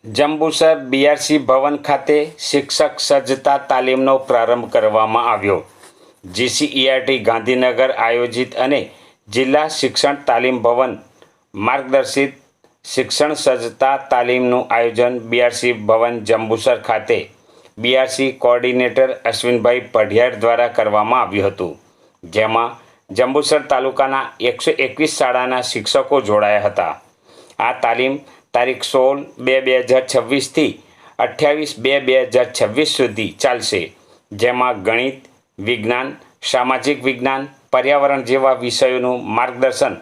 Jambusar BRC ભવન ખાતે શિક્ષક સજ્જતા તાલીમનો પ્રારંભ કરવામાં આવ્યો। જીસીઈઆરટી ગાંધીનગર આયોજિત અને જિલ્લા શિક્ષણ તાલીમ ભવન માર્ગદર્શિત શિક્ષણ સજ્જતા તાલીમનું આયોજન બીઆરસી ભવન જંબુસર ખાતે બીઆરસી કોઓર્ડિનેટર અશ્વિનભાઈ પઢિયાર દ્વારા કરવામાં આવ્યું હતું, જેમાં જંબુસર તાલુકાના 121 શાળાના શિક્ષકો જોડાયા હતા। આ તાલીમ તારીખ 16/2/2026 થી 28/2/2026 સુધી ચાલશે, જેમાં ગણિત, વિજ્ઞાન, સામાજિક વિજ્ઞાન, પર્યાવરણ જેવા વિષયોનું માર્ગદર્શન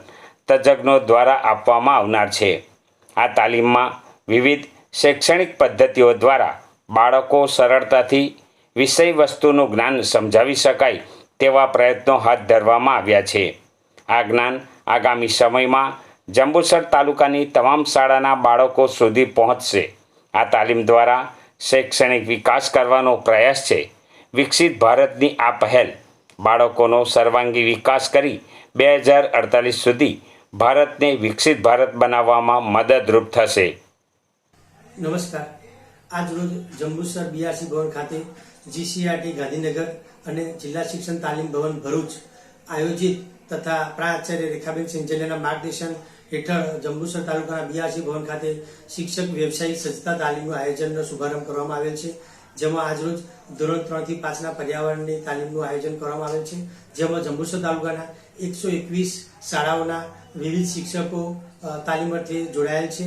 તજજ્ઞો દ્વારા આપવામાં આવનાર છે। આ તાલીમમાં વિવિધ શૈક્ષણિક પદ્ધતિઓ દ્વારા બાળકો સરળતાથી વિષય વસ્તુનું જ્ઞાન સમજાવી શકાય તેવા પ્રયત્નો હાથ ધરવામાં આવ્યા છે। આ જ્ઞાન આગામી સમયમાં જંબુસર તાલુકાની તમામ શાળાના બાળકો સુધી પહોંચશે। આ તાલીમ દ્વારા શૈક્ષણિક વિકાસ કરવાનો પ્રયાસ છે। વિકસિત ભારતની આ પહેલ બાળકોનો સર્વાંગી વિકાસ કરી 2048 સુધી ભારતને વિકસિત ભારત બનાવવામાં મદદરૂપ થશે। નમસ્કાર। આજ રોજ જંબુસર બીઆરસી ભવન ખાતે જીસીઈઆરટી ગાંધીનગર અને જિલ્લા શિક્ષણ તાલીમ ભવન ભરૂચ આયોજિત તથા પ્રાચાર્ય રેખાબેન સિંચલિયાના માર્ગદર્શન હેઠળ જંબુસર તાલુકાના બીઆરસી ભવન ખાતે શિક્ષક વ્યવસાયિક સજ્જતા તાલીમનું આયોજનનો શુભારંભ કરવામાં આવેલ છે, જેમાં આજરોજ ધોરણ 3 થી 5ના પર્યાવરણની તાલીમનું આયોજન કરવામાં આવેલ છે, જેમાં જંબુસર તાલુકાના 121 શાળાઓના વિવિધ શિક્ષકો તાલીમ અર્થે જોડાયેલ છે,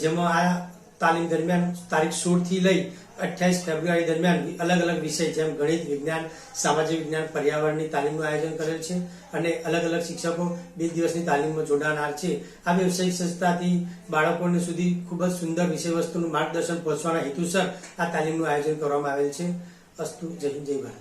જેમાં આ તાલીમ દરમિયાન તારીખ 16 થી લઈ 28 ફેબ્રુઆરી દરમિયાન અલગ અલગ વિષય જેમ ગણિત, વિજ્ઞાન, સામાજિક વિજ્ઞાન, પર્યાવરણની તાલીમનું આયોજન કરેલ છે અને અલગ અલગ શિક્ષકો 2 દિવસની તાલીમમાં જોડાનાર છે। આ વ્યવસાયિક સંસ્થાથી બાળકોને સુધી ખૂબ જ સુંદર વિષય વસ્તુનું માર્ગદર્શન પહોંચવાના હેતુસર આ તાલીમનું આયોજન કરવામાં આવેલ છે। અસ્તુ, જય હિન્દ, જય ભારત।